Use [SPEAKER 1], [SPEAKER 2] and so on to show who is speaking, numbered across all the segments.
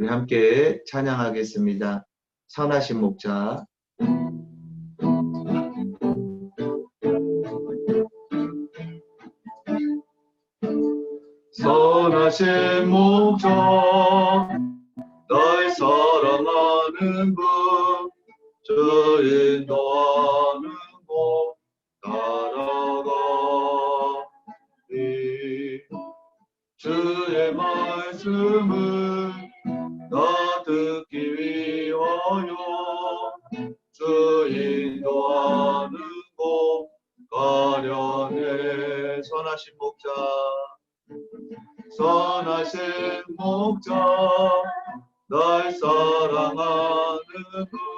[SPEAKER 1] 우리 함께 찬양하겠습니다. 선하신 목자. 선하신 목자 날 사랑하는 분 주 인도하는 곳 따라가니 주의 말씀을 나 듣기 위하여 주 인도하는 곳 가려네. 선하신 목자 선하신 목자 날 사랑하는 분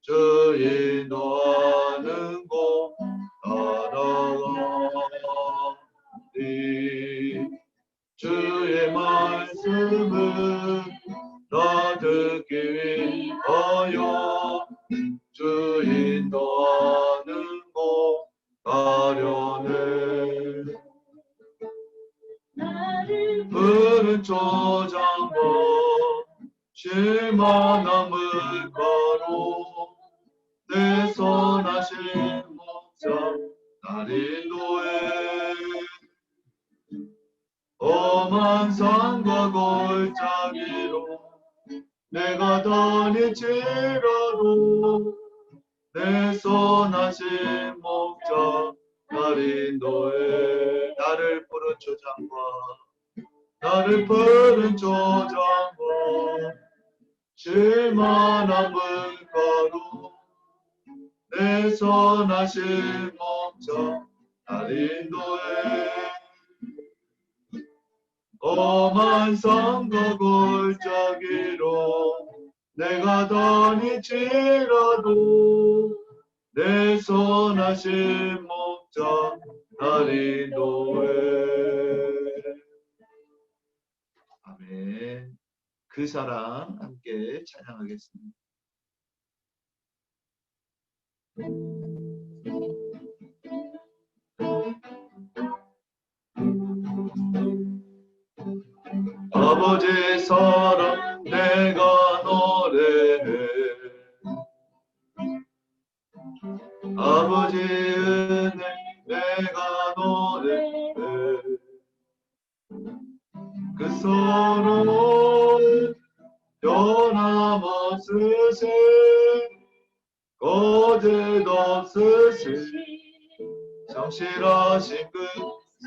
[SPEAKER 1] 주 인도하는 곳 따라가니 주의 말씀을 나 듣기 위하여 주 인도하는 곳 가려네. 푸른 초장과 쉴만한 물가로 내 선하신 목자 날 인도해. 험한 산과 골짜기로 내가 다닐지라도 내 선하신 목자 날 인도해. 나를 푸른 초장과 쉴만한 물가로 내 선하신 목자 날 인도해. 험한 산과 골짜기로 내가 다닐지라도 내 선하신 목자 날 인도해. 아멘. 그 사랑 함께 찬양하겠습니다. 아버지의 사랑 내가 노래해. 아버지의 은혜 내가 노래해. 그 사랑 변함없으신 거짓없으신 성실하신 그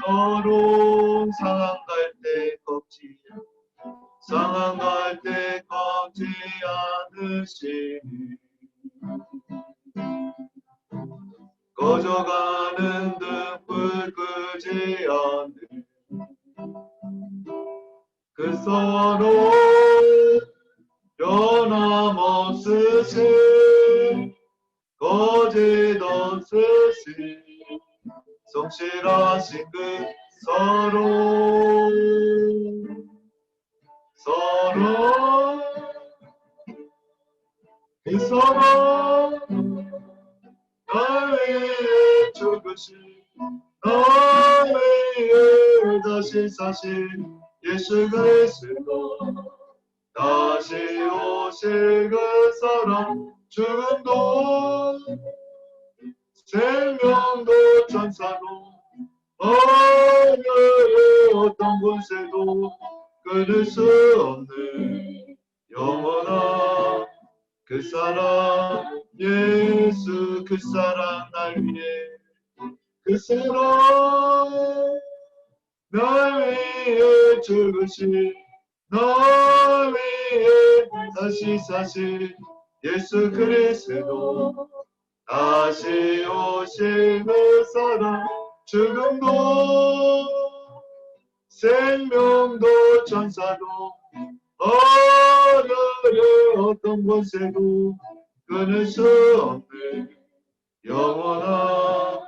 [SPEAKER 1] 서로 상한 갈 때 꺾지 않으시니 꺼져가는 등불 끄지 않는 그 서로 변함없으신 거짓없으신 성실하신 그 서로 그 서로 날 위해 죽으신 날 위해 다시 사신 예수 그리스도 다시 오실 그 사랑 죽음도 생명도 천사도 하늘의 어떤 곳에도 끊을 수 없는 영원한 그 사랑 예수 그 사랑 날 위해 그 사랑 날 위해 죽으신 날 위해 다시 사신 예수 그리스도 다시 오실 그 사랑 죽음도 생명도 천사도 하늘의 어떤 곳에도 끊을 수 없는 영원한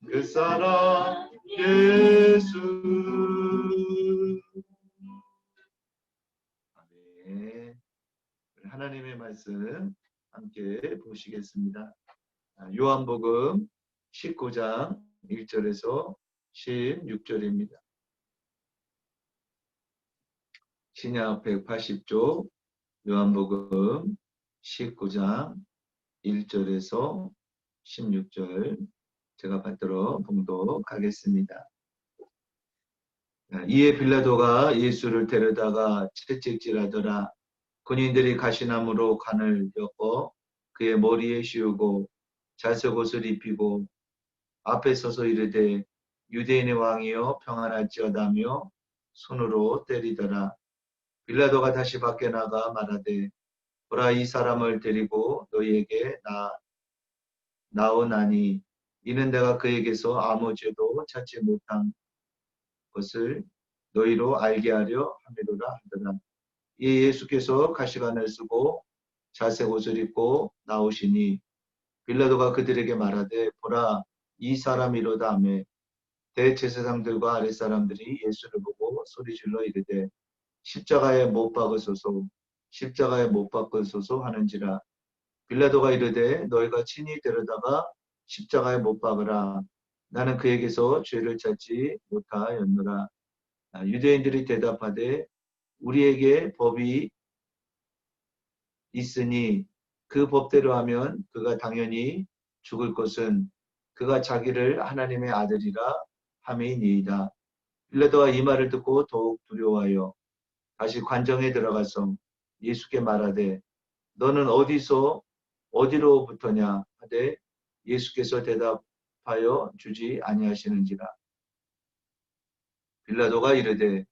[SPEAKER 1] 그 사랑 예수. 아멘. 하나님의 말씀 함께 보시겠습니다. 요한복음 19장 1절에서 16절입니다. 신약 180쪽 요한복음 19장 1절에서 16절 제가 받들어 봉독하겠습니다. 이에 빌라도가 예수를 데려다가 채찍질하더라. 군인들이 가시나무로 관을 엮어 그의 머리에 씌우고 자색옷을 입히고 앞에 서서 이르되 유대인의 왕이여 평안할지어다며 손으로 때리더라. 빌라도가 다시 밖에 나가 말하되 보라 이 사람을 데리고 너희에게 나오나니 이는 내가 그에게서 아무 죄도 찾지 못한 것을 너희로 알게 하려 함이로라 하더라. 이 예수께서 가시관을 쓰고 자색 옷을 입고 나오시니 빌라도가 그들에게 말하되 보라 이 사람이로다 하매 대제사장들과 아랫사람들이 예수를 보고 소리질러 이르되 십자가에 못 박으소서 십자가에 못 박으소서 하는지라. 빌라도가 이르되 너희가 친히 데려다가 십자가에 못 박으라. 나는 그에게서 죄를 찾지 못하였노라. 유대인들이 대답하되 우리에게 법이 있으니 그 법대로 하면 그가 당연히 죽을 것은 그가 자기를 하나님의 아들이라 함이니이다. 빌라도가 이 말을 듣고 더욱 두려워하여 다시 관정에 들어가서 예수께 말하되 너는 어디로부터냐 하되 예수께서 대답하여 주지 아니하시는지라. 빌라도가 이르되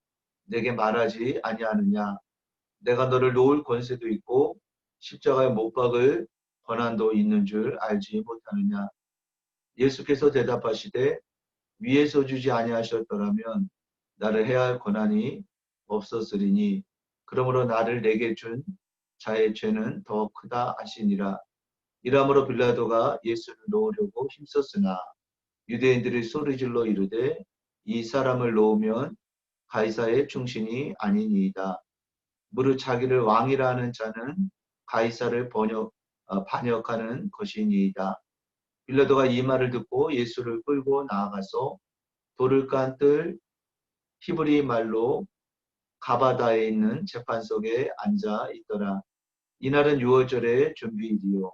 [SPEAKER 1] 내게 말하지 아니하느냐 내가 너를 놓을 권세도 있고 십자가에 못 박을 권한도 있는 줄 알지 못하느냐. 예수께서 대답하시되 위에서 주지 아니하셨더라면 나를 해야 할 권한이 없었으리니 그러므로 나를 내게 준 자의 죄는 더 크다 하시니라. 이러므로 빌라도가 예수를 놓으려고 힘썼으나 유대인들이 소리질러 이르되 이 사람을 놓으면 가이사의 충신이 아니니이다. 무릇 자기를 왕이라 하는 자는 가이사를 반역하는 것이니이다. 빌라도가 이 말을 듣고 예수를 끌고 나아가서 돌을 깐 뜰 히브리 말로 가바다에 있는 재판석에 앉아 있더라. 이날은 6월절의 준비일이요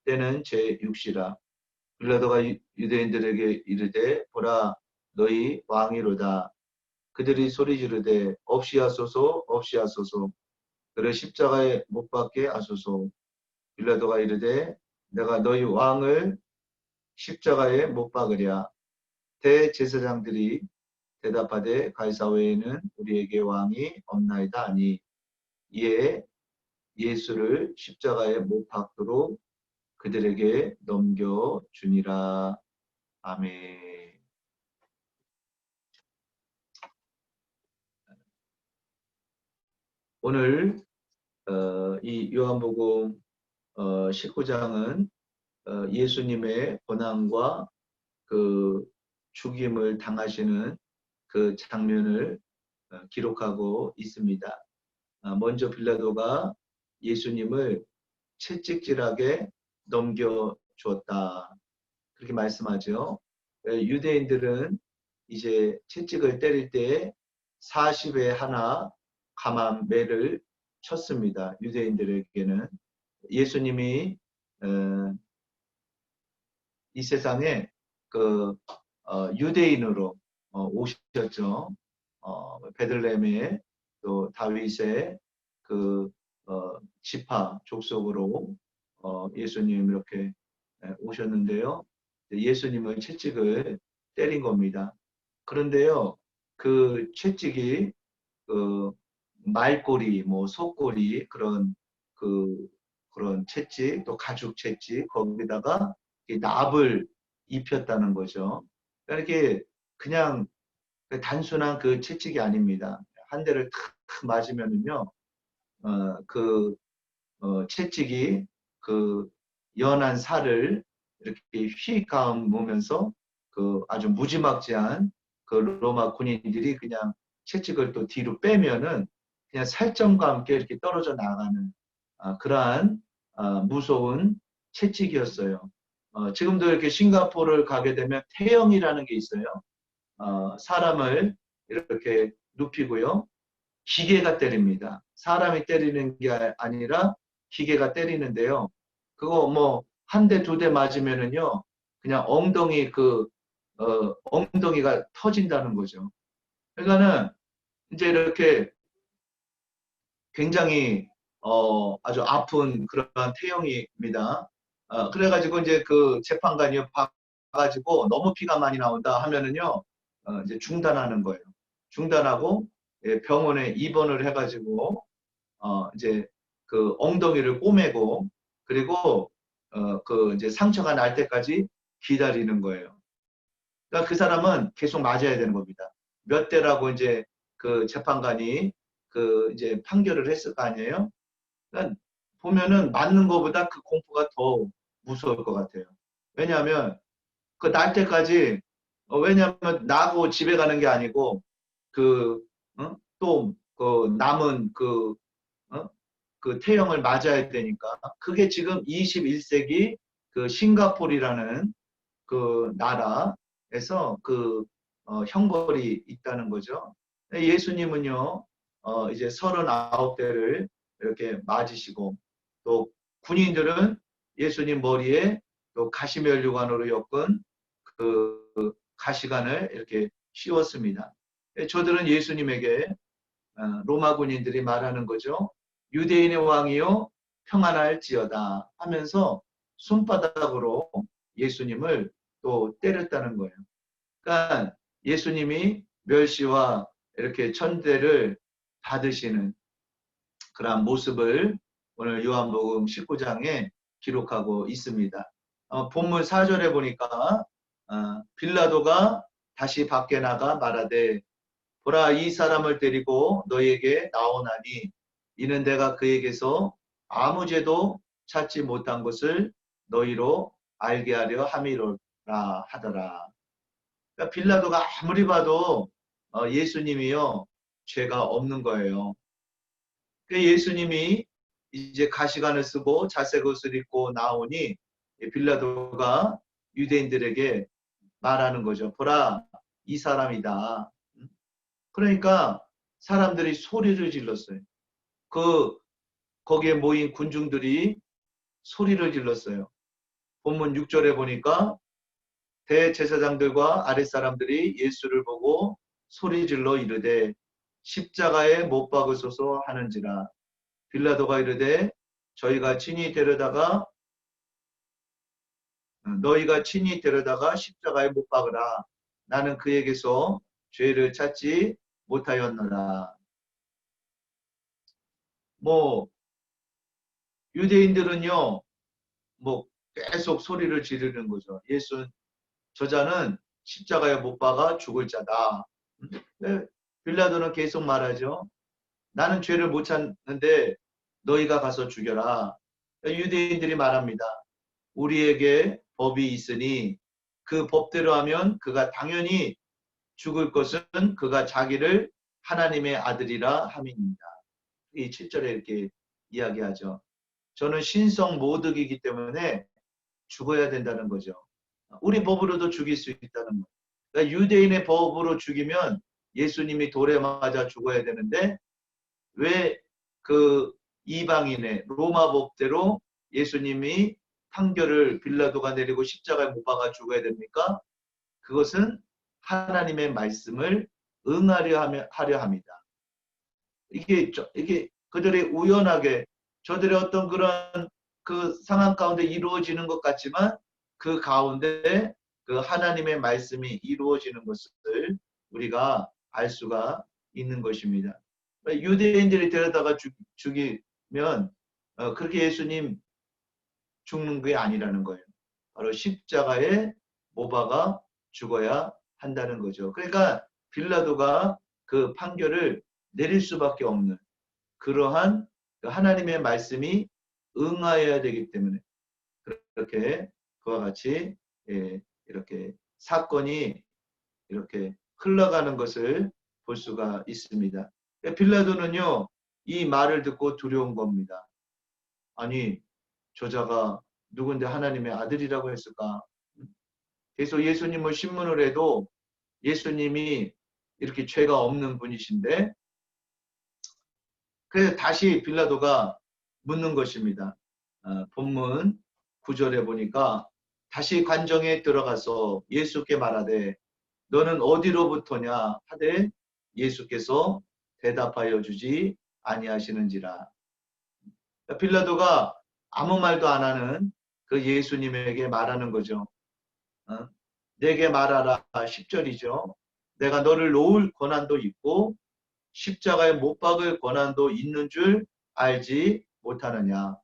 [SPEAKER 1] 때는 제6시라. 빌라도가 유대인들에게 이르되 보라 너희 왕이로다. 그들이 소리 지르되 없이 하소서 없이 하소서 그를 십자가에 못 박게 하소서. 빌라도가 이르되 내가 너희 왕을 십자가에 못 박으랴. 대제사장들이 대답하되 가이사 외에는 우리에게 왕이 없나이다 하니 이에 예수를 십자가에 못 박도록 그들에게 넘겨주니라. 아멘. 오늘 이 요한복음 19장은 예수님의 고난과 그 죽임을 당하시는 그 장면을 기록하고 있습니다. 먼저 빌라도가 예수님을 채찍질하게 넘겨주었다. 그렇게 말씀하죠. 유대인들은 이제 채찍을 때릴 때 40에 하나 감암매를 쳤습니다. 유대인들에게는. 예수님이 이 세상에 그 유대인으로 오셨죠. 베들레헴의 또 다윗의 그 지파 족속으로 예수님 이렇게 오셨는데요. 예수님을 채찍을 때린 겁니다. 그런데요, 그 채찍이 그 말꼬리, 뭐 속꼬리 그런 그런 채찍, 또 가죽 채찍 거기다가 납을 입혔다는 거죠. 이렇게 그냥 단순한 그 채찍이 아닙니다. 한 대를 탁 맞으면은요, 채찍이 그 연한 살을 이렇게 휘 감으면서 그 아주 무지막지한 그 로마 군인들이 그냥 채찍을 또 뒤로 빼면은 그냥 살점과 함께 이렇게 떨어져 나가는 그러한 무서운 채찍이었어요. 지금도 이렇게 싱가포르를 가게 되면 태형이라는 게 있어요. 사람을 이렇게 눕히고요. 기계가 때립니다. 사람이 때리는 게 아니라 기계가 때리는데요. 그거 뭐 한 대, 두 대 맞으면은요, 그냥 엉덩이가 터진다는 거죠. 그러니까는 이제 이렇게 굉장히 아주 아픈 그런 태형입니다. 그래가지고 이제 그 재판관이 봐가지고 너무 피가 많이 나온다 하면은요, 이제 중단하는 거예요. 중단하고 예, 병원에 입원을 해가지고 이제 그 엉덩이를 꼬매고 그리고 그 이제 상처가 날 때까지 기다리는 거예요. 그러니까 그 사람은 계속 맞아야 되는 겁니다. 몇 대라고 이제 그 재판관이 그 이제 판결을 했을 거 아니에요. 그러니까 보면은 맞는 것보다 그 공포가 더 무서울 것 같아요. 왜냐하면 그 날 때까지 왜냐하면 나고 집에 가는 게 아니고 그 또그 남은 어? 그 태형을 맞아야 되니까 그게 지금 21세기 그 싱가포르라는 그 나라에서 그 형벌이 있다는 거죠. 예수님은요 이제 39대를 이렇게 맞으시고 또 군인들은 예수님 머리에 또 가시면류관으로 엮은 그 가시관을 이렇게 씌웠습니다. 저들은 예수님에게 로마 군인들이 말하는 거죠. 유대인의 왕이요 평안할지어다 하면서 손바닥으로 예수님을 또 때렸다는 거예요. 그러니까 예수님이 멸시와 이렇게 천대를 받으시는 그러한 모습을 오늘 요한복음 19장에 기록하고 있습니다. 본문 4절에 보니까 빌라도가 다시 밖에 나가 말하되 보라 이 사람을 데리고 너에게 나오나니 이는 내가 그에게서 아무 죄도 찾지 못한 것을 너희로 알게 하려 함이로라 하더라. 그러니까 빌라도가 아무리 봐도 예수님이요 죄가 없는 거예요. 그러니까 예수님이 이제 가시관을 쓰고 자색 옷을 입고 나오니 빌라도가 유대인들에게 말하는 거죠. 보라 이 사람이다. 그러니까 사람들이 소리를 질렀어요. 거기에 모인 군중들이 소리를 질렀어요. 본문 6절에 보니까 대제사장들과 아랫사람들이 예수를 보고 소리질러 이르되 십자가에 못 박으소서 하는지라. 빌라도가 이르되 너희가 친히 데려다가 십자가에 못 박으라. 나는 그에게서 죄를 찾지 못하였노라. 뭐 유대인들은요, 뭐 계속 소리를 지르는 거죠. 저자는 십자가에 못 박아 죽을 자다. 네, 빌라도는 계속 말하죠. 나는 죄를 못 찾는데 너희가 가서 죽여라. 유대인들이 말합니다. 우리에게 법이 있으니 그 법대로 하면 그가 당연히 죽을 것은 그가 자기를 하나님의 아들이라 함입니다. 이 7절에 이렇게 이야기하죠. 저는 신성 모독이기 때문에 죽어야 된다는 거죠. 우리 법으로도 죽일 수 있다는 거. 그러니까 유대인의 법으로 죽이면 예수님이 돌에 맞아 죽어야 되는데 왜 그 이방인의 로마 법대로 예수님이 판결을 빌라도가 내리고 십자가에 못 박아 죽어야 됩니까? 그것은 하나님의 말씀을 하려 합니다. 이게 그들이 우연하게 저들의 어떤 그런 그 상황 가운데 이루어지는 것 같지만 그 가운데 그 하나님의 말씀이 이루어지는 것을 우리가 알 수가 있는 것입니다. 유대인들이 데려다가 죽이면 그렇게 예수님 죽는 게 아니라는 거예요. 바로 십자가에 못 박아 죽어야 한다는 거죠. 그러니까 빌라도가 그 판결을 내릴 수밖에 없는 그러한 하나님의 말씀이 응하여야 되기 때문에 그렇게 그와 같이 이렇게 사건이 이렇게 흘러가는 것을 볼 수가 있습니다. 빌라도는요 이 말을 듣고 두려운 겁니다. 아니 저자가 누군데 하나님의 아들이라고 했을까? 계속 예수님을 신문을 해도 예수님이 이렇게 죄가 없는 분이신데 그래서 다시 빌라도가 묻는 것입니다. 본문 9절에 보니까 다시 관정에 들어가서 예수께 말하되 너는 어디로부터냐 하되 예수께서 대답하여 주지 아니하시는지라. 빌라도가 아무 말도 안 하는 그 예수님에게 말하는 거죠. 내게 말하라 10절이죠. 내가 너를 놓을 권한도 있고 십자가에 못 박을 권한도 있는 줄 알지 못하느냐.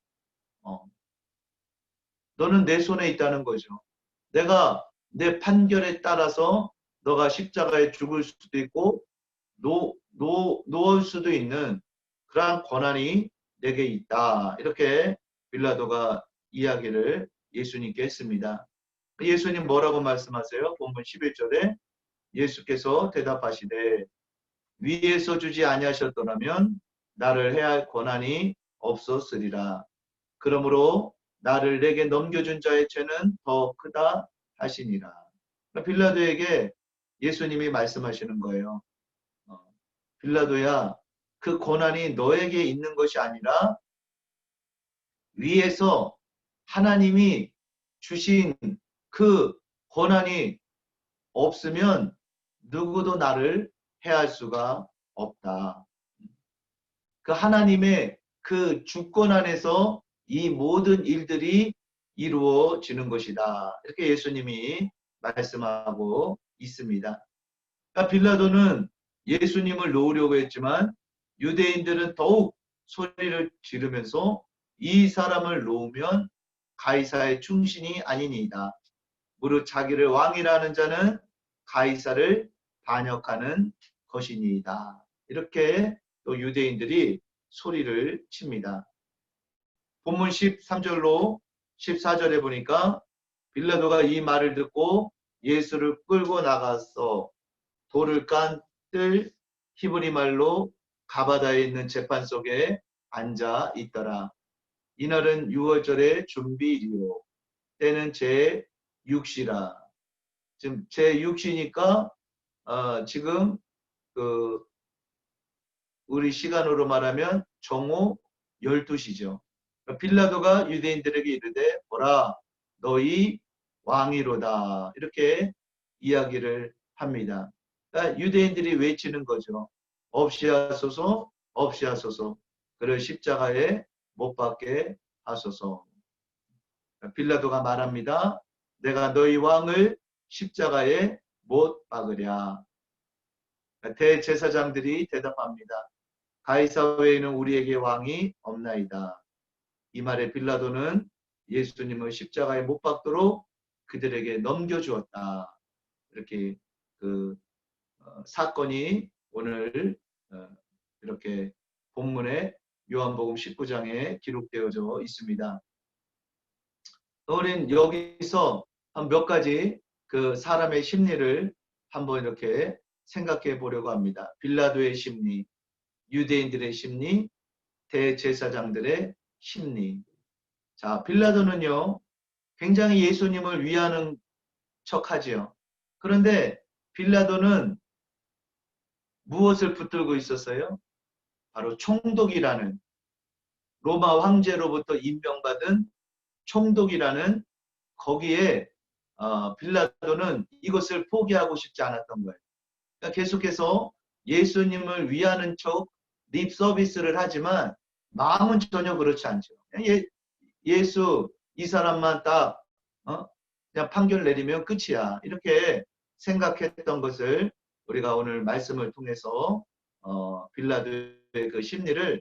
[SPEAKER 1] 너는 내 손에 있다는 거죠. 내가 내 판결에 따라서 너가 십자가에 죽을 수도 있고 놓을 수도 있는 그러한 권한이 내게 있다. 이렇게 빌라도가 이야기를 예수님께 했습니다. 예수님 뭐라고 말씀하세요? 본문 11절에 예수께서 대답하시되 위에서 주지 아니하셨더라면 나를 해할 권한이 없었으리라. 그러므로 나를 내게 넘겨준 자의 죄는 더 크다 하시니라. 빌라도에게 예수님이 말씀하시는 거예요. 빌라도야, 그 권한이 너에게 있는 것이 아니라 위에서 하나님이 주신 그 권한이 없으면 누구도 나를 해할 수가 없다. 그 하나님의 그 주권 안에서 이 모든 일들이 이루어지는 것이다. 이렇게 예수님이 말씀하고 있습니다. 그러니까 빌라도는 예수님을 놓으려고 했지만 유대인들은 더욱 소리를 지르면서 이 사람을 놓으면 가이사의 충신이 아니니이다. 무릇 자기를 왕이라는 자는 가이사를 반역하는 것이니이다. 이렇게 또 유대인들이 소리를 칩니다. 본문 13절로 14절에 보니까 빌라도가 이 말을 듣고 예수를 끌고 나가서 돌을 깐 뜰 히브리 말로 가바다에 있는 재판 속에 앉아 있더라. 이날은 6월절의 준비일이요 때는 제6시라. 지금 제6시니까 지금 그 우리 시간으로 말하면 정오 12시죠. 빌라도가 유대인들에게 이르되 보라 너희 왕이로다. 이렇게 이야기를 합니다. 그러니까 유대인들이 외치는 거죠. 없이 하소서 없이 하소서. 그를 십자가에 못 박게 하소서. 빌라도가 말합니다. 내가 너희 왕을 십자가에 못 박으랴. 대제사장들이 대답합니다. 가이사 외에는 우리에게 왕이 없나이다. 이 말에 빌라도는 예수님을 십자가에 못 박도록 그들에게 넘겨주었다. 이렇게 그 사건이 오늘 이렇게 본문에 요한복음 19장에 기록되어져 있습니다. 우리는 여기서 한 몇 가지 그 사람의 심리를 한번 이렇게 생각해 보려고 합니다. 빌라도의 심리, 유대인들의 심리, 대제사장들의 심리. 자, 빌라도는요, 굉장히 예수님을 위하는 척 하지요. 그런데 빌라도는 무엇을 붙들고 있었어요? 바로 총독이라는 로마 황제로부터 임명받은 총독이라는 거기에 빌라도는 이것을 포기하고 싶지 않았던 거예요. 그러니까 계속해서 예수님을 위하는 척 립 서비스를 하지만 마음은 전혀 그렇지 않죠. 예수 이 사람만 딱 그냥 판결 내리면 끝이야. 이렇게 생각했던 것을 우리가 오늘 말씀을 통해서 빌라도의 그 심리를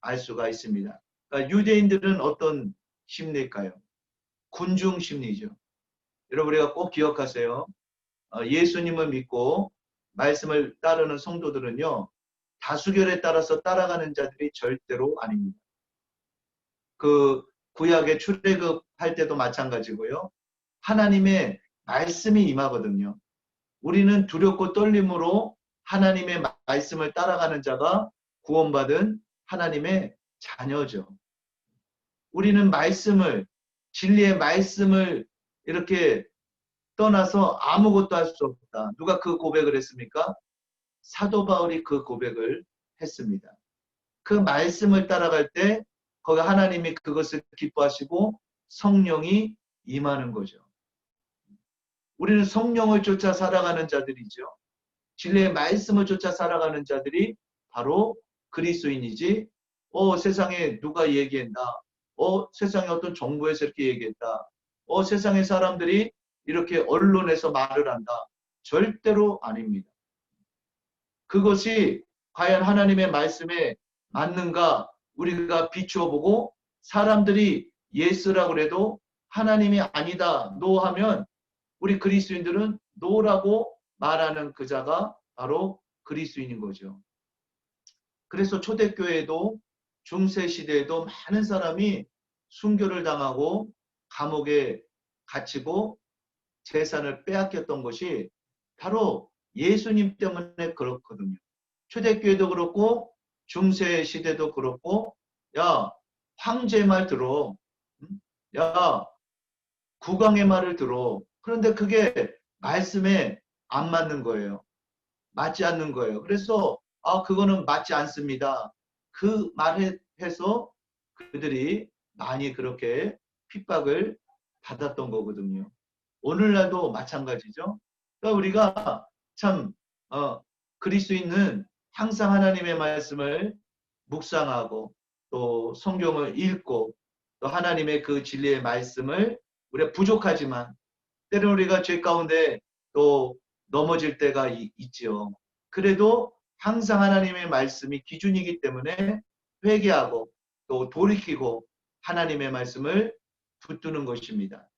[SPEAKER 1] 알 수가 있습니다. 그러니까 유대인들은 어떤 심리일까요? 군중 심리죠. 여러분 우리가 꼭 기억하세요. 예수님을 믿고 말씀을 따르는 성도들은요. 다수결에 따라서 따라가는 자들이 절대로 아닙니다. 그 구약의 출애굽할 때도 마찬가지고요. 하나님의 말씀이 임하거든요. 우리는 두렵고 떨림으로 하나님의 말씀을 따라가는 자가 구원받은 하나님의 자녀죠. 우리는 말씀을 진리의 말씀을 이렇게 떠나서 아무것도 할 수 없다. 누가 그 고백을 했습니까? 사도 바울이 그 고백을 했습니다. 그 말씀을 따라갈 때 거기 하나님이 그것을 기뻐하시고 성령이 임하는 거죠. 우리는 성령을 쫓아 살아가는 자들이죠. 진리의 말씀을 쫓아 살아가는 자들이 바로 그리스도인이지, 세상에 누가 얘기했나, 세상에 어떤 정부에서 이렇게 얘기했다, 세상의 사람들이 이렇게 언론에서 말을 한다. 절대로 아닙니다. 그것이 과연 하나님의 말씀에 맞는가 우리가 비추어 보고, 사람들이 예스라고 해도 하나님이 아니다 노 하면 우리 그리스도인들은 노라고 말하는 그 자가 바로 그리스도인인 거죠. 그래서 초대교회에도 중세시대에도 많은 사람이 순교를 당하고 감옥에 갇히고 재산을 빼앗겼던 것이 바로 예수님 때문에 그렇거든요. 초대교회도 그렇고 중세시대도 그렇고, 야, 황제 말 들어. 야, 국왕의 말을 들어. 그런데 그게 말씀에 안 맞는 거예요. 맞지 않는 거예요. 그래서 그거는 맞지 않습니다. 그 말해서 그들이 많이 그렇게 핍박을 받았던 거거든요. 오늘날도 마찬가지죠. 그러니까 우리가 참 그리스도인은 항상 하나님의 말씀을 묵상하고 또 성경을 읽고 또 하나님의 그 진리의 말씀을, 우리가 부족하지만 때로는 우리가 죄 가운데 또 넘어질 때가 있지요. 그래도 항상 하나님의 말씀이 기준이기 때문에 회개하고 또 돌이키고 하나님의 말씀을 붙드는 것입니다.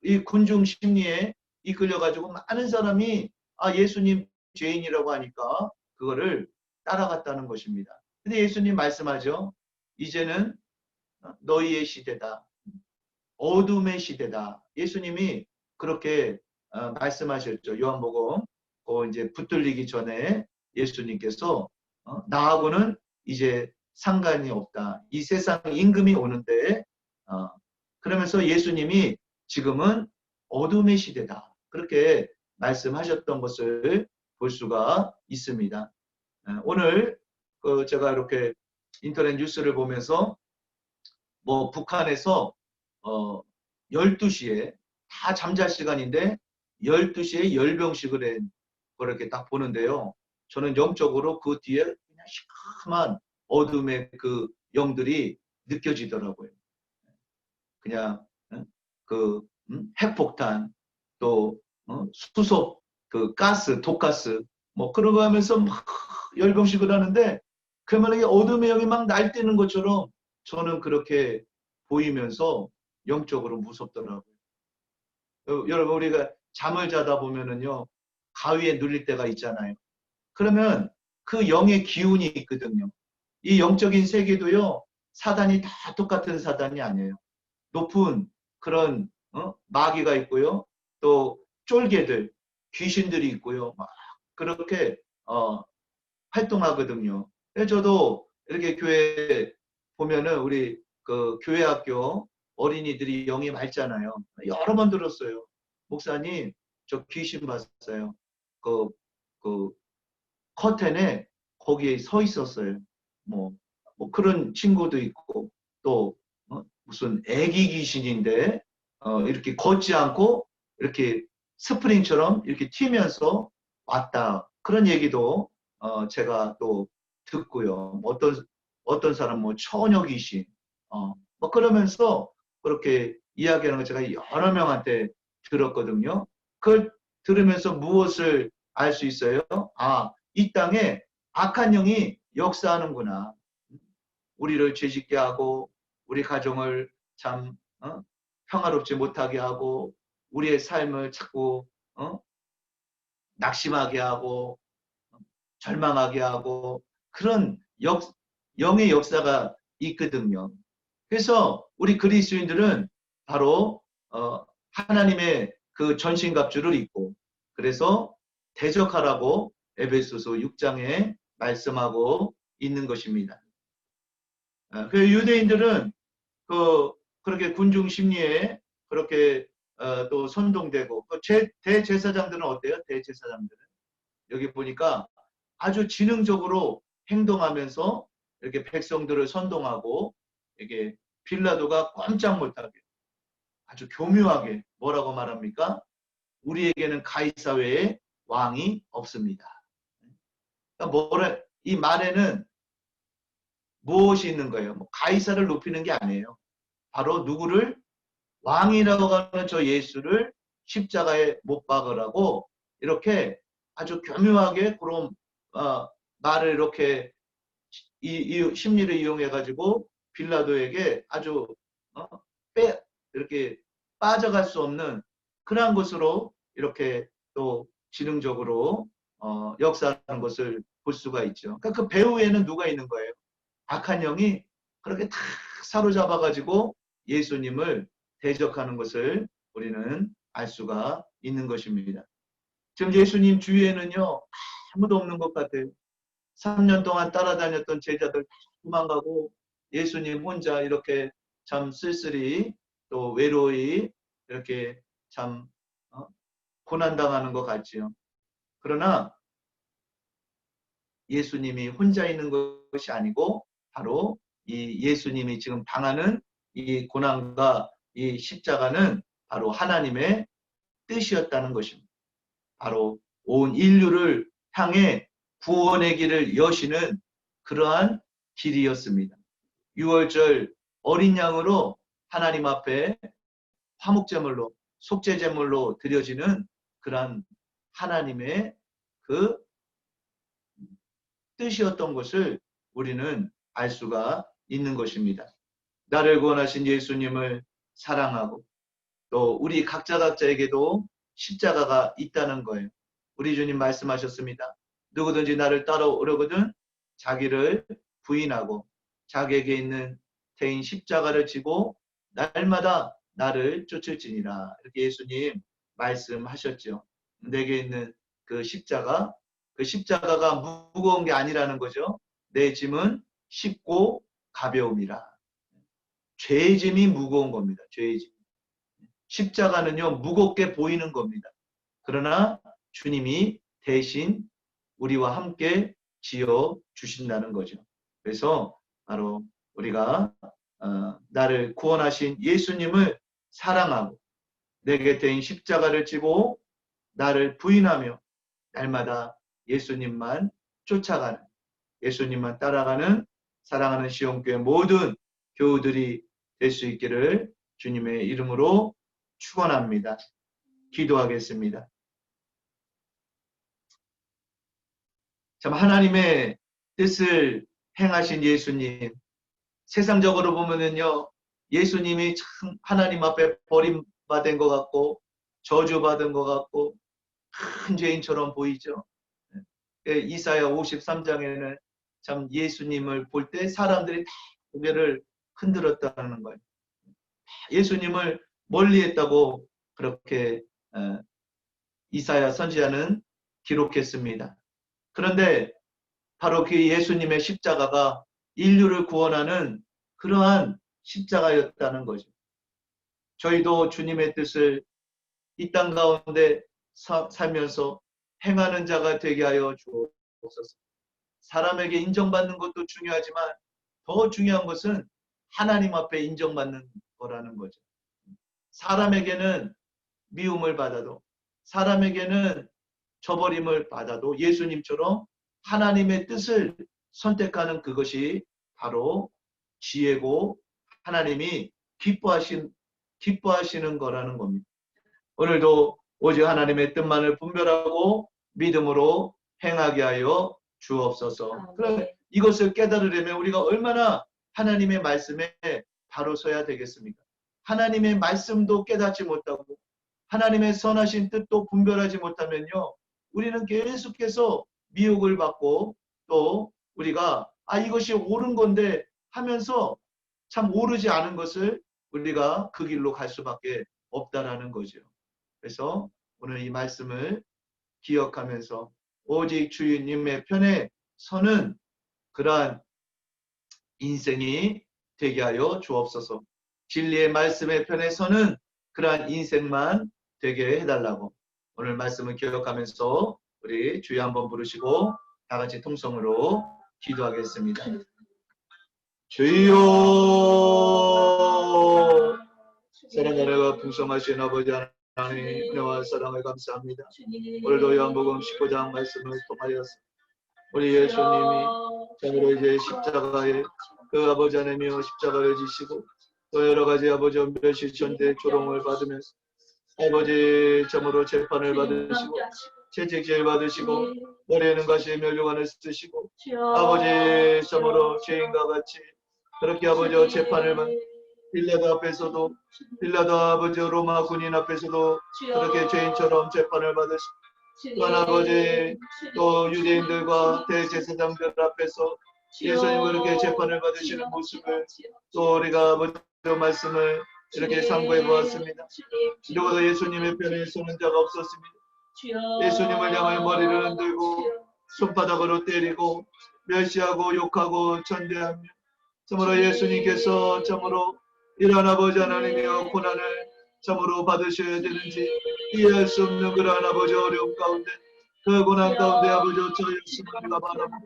[SPEAKER 1] 이 군중 심리에 이끌려가지고 많은 사람이 예수님 죄인이라고 하니까 그거를 따라갔다는 것입니다. 근데 예수님 말씀하죠. 이제는 너희의 시대다. 어둠의 시대다. 예수님이 그렇게 말씀하셨죠. 요한복음 이제 붙들리기 전에 예수님께서 나하고는 이제 상관이 없다. 이 세상 임금이 오는데 그러면서 예수님이 지금은 어둠의 시대다. 그렇게 말씀하셨던 것을 볼 수가 있습니다. 오늘 제가 이렇게 인터넷 뉴스를 보면서 북한에서 12시에 다 잠잘 시간인데 12시에 열병식을 해 그렇게 딱 보는데요. 저는 영적으로 그 뒤에 그냥 시커먼 어둠의 그 영들이 느껴지더라고요. 그냥 핵폭탄 또 수소 그 가스 독가스 그러고 하면서 막 열병식을 하는데 그러면 어둠의 영이 막 날뛰는 것처럼 저는 그렇게 보이면서 영적으로 무섭더라고요. 여러분 우리가 잠을 자다 보면은요 가위에 눌릴 때가 있잖아요. 그러면 그 영의 기운이 있거든요. 이 영적인 세계도요 사단이 다 똑같은 사단이 아니에요. 높은 그런 마귀가 있고요. 또 쫄개들, 귀신들이 있고요. 막 그렇게 활동하거든요. 그래서 저도 이렇게 교회 보면은 우리 그 교회 학교 어린이들이 영이 맑잖아요. 여러 번 들었어요. 목사님, 저 귀신 봤어요. 그, 그 커튼에 거기에 서 있었어요. 뭐, 그런 친구도 있고 또 무슨 애기 귀신인데 이렇게 걷지 않고 이렇게 스프링처럼 이렇게 튀면서 왔다. 그런 얘기도 제가 또 듣고요. 어떤 사람 처녀 귀신 그러면서 그렇게 이야기하는 거 제가 여러 명한테 들었거든요. 그걸 들으면서 무엇을 알 수 있어요? 이 땅에 악한 영이 역사하는구나. 우리를 죄짓게 하고 우리 가정을 참 평화롭지 못하게 하고 우리의 삶을 자꾸 낙심하게 하고 절망하게 하고 그런 영의 역사가 있거든요. 그래서 우리 그리스도인들은 바로 하나님의 그 전신갑주를 입고 그래서 대적하라고 에베소서 6장에 말씀하고 있는 것입니다. 그 유대인들은 그렇게 군중 심리에 그렇게 또 선동되고 대제사장들은 어때요? 대제사장들은 여기 보니까 아주 지능적으로 행동하면서 이렇게 백성들을 선동하고 이게 빌라도가 꼼짝 못하게 아주 교묘하게 뭐라고 말합니까? 우리에게는 가이사 외에 왕이 없습니다. 그러니까 이 말에는 무엇이 있는 거예요? 뭐 가이사를 높이는 게 아니에요. 바로 누구를? 왕이라고 하는 저 예수를 십자가에 못 박으라고 이렇게 아주 교묘하게 그런 말을 이렇게 이 심리를 이용해 가지고 빌라도에게 아주 이렇게 빠져갈 수 없는 그러한 것으로 이렇게 또 지능적으로 역사하는 것을 볼 수가 있죠. 그러니까 그 배후에는 누가 있는 거예요? 악한 영이 그렇게 탁 사로잡아 가지고 예수님을 대적하는 것을 우리는 알 수가 있는 것입니다. 지금 예수님 주위에는요 아무도 없는 것 같아요. 3년 동안 따라다녔던 제자들 다 도망가고 예수님 혼자 이렇게 참 쓸쓸히 또 외로이 이렇게 참 고난당하는 것 같지요. 그러나 예수님이 혼자 있는 것이 아니고 바로 이 예수님이 지금 당하는 이 고난과 이 십자가는 바로 하나님의 뜻이었다는 것입니다. 바로 온 인류를 향해 구원의 길을 여시는 그러한 길이었습니다. 6월절 어린 양으로 하나님 앞에 화목제물로 속죄제물로 드려지는 그러한 하나님의 그 뜻이었던 것을 우리는 알 수가 있는 것입니다. 나를 구원하신 예수님을 사랑하고 또 우리 각자에게도 십자가가 있다는 거예요. 우리 주님 말씀하셨습니다. 누구든지 나를 따라오려거든 자기를 부인하고 자기에게 있는 대인 십자가를 지고 날마다 나를 쫓을지니라. 이렇게 예수님 말씀하셨죠. 내게 있는 그 십자가가 무거운 게 아니라는 거죠. 내 짐은 쉽고 가벼움이라. 죄의 짐이 무거운 겁니다. 죄의 짐. 십자가는요 무겁게 보이는 겁니다. 그러나 주님이 대신 우리와 함께 지어 주신다는 거죠. 그래서 바로 우리가 나를 구원하신 예수님을 사랑하고 내 곁에 십자가를 지고 나를 부인하며 날마다 예수님만 쫓아가는 예수님만 따라가는 사랑하는 시온교회 모든 교우들이 될 수 있기를 주님의 이름으로 축원합니다. 기도하겠습니다. 참 하나님의 뜻을 행하신 예수님, 세상적으로 보면은요 예수님이 참 하나님 앞에 버림받은 것 같고 저주받은 것 같고 큰 죄인처럼 보이죠. 이사야 53장에는 참 예수님을 볼 때 사람들이 다 고개를 흔들었다는 거예요. 예수님을 멀리했다고 그렇게 이사야 선지자는 기록했습니다. 그런데 바로 그 예수님의 십자가가 인류를 구원하는 그러한 십자가였다는 거죠. 저희도 주님의 뜻을 이 땅 가운데 살면서 행하는 자가 되게 하여 주옵소서. 사람에게 인정받는 것도 중요하지만 더 중요한 것은 하나님 앞에 인정받는 거라는 거죠. 사람에게는 미움을 받아도 사람에게는 저버림을 받아도 예수님처럼 하나님의 뜻을 선택하는 그것이 바로 지혜고 하나님이 기뻐하시는 거라는 겁니다. 오늘도 오직 하나님의 뜻만을 분별하고 믿음으로 행하게 하여 주옵소서. 그럼 이것을 깨달으려면 우리가 얼마나 하나님의 말씀에 바로 서야 되겠습니까? 하나님의 말씀도 깨닫지 못하고 하나님의 선하신 뜻도 분별하지 못하면요. 우리는 계속해서 미혹을 받고 또 우리가 이것이 옳은 건데 하면서 참 오르지 않은 것을 우리가 그 길로 갈 수밖에 없다라는 거죠. 그래서 오늘 이 말씀을 기억하면서 오직 주님의 편에 서는 그러한 인생이 되게 하여 주옵소서. 진리의 말씀의 편에 서는 그러한 인생만 되게 해달라고 오늘 말씀을 기억하면서 우리 주여 한번 부르시고 다 같이 통성으로 기도하겠습니다. 주여, 사랑하는 풍성하신 아버지 하나님, 은혜와 사랑을 감사합니다. 오늘도 요한복음 19장 말씀을 통하여서 우리 예수님이 참으로 이제 십자가에 그 아버지 하나님이여 십자가를 지시고 또 여러 가지 아버지 멸시천대 조롱을 받으면서 아버지 참으로 재판을 받으시고 채찍질 받으시고 머리에는 가시의 면류관을 쓰시고 아버지 참으로 죄인과 같이 그렇게 아버지 재판을 받 빌라도 앞에서도 빌라도 아버지 로마 군인 앞에서도 그렇게 죄인처럼 재판을 받으시고 또한 아버지 또 유대인들과 대제사장들 앞에서 예수님 그렇게 재판을 받으시는 모습을 또 우리가 아버지 말씀을 이렇게 상고해 보았습니다. 누구도 예수님의 편에 서는 자가 없었습니다. 예수님을 향해 머리를 흔들고 손바닥으로 때리고 멸시하고 욕하고 천대하며 참으로 예수님께서 참으로 이러한 아버지 하나님이여 고난을 참으로 받으셔야 되는지 이해할 수 없는 그러한 아버지 어려움 가운데 그 고난 가운데 아버지 저였음을 우리가 바랍니다.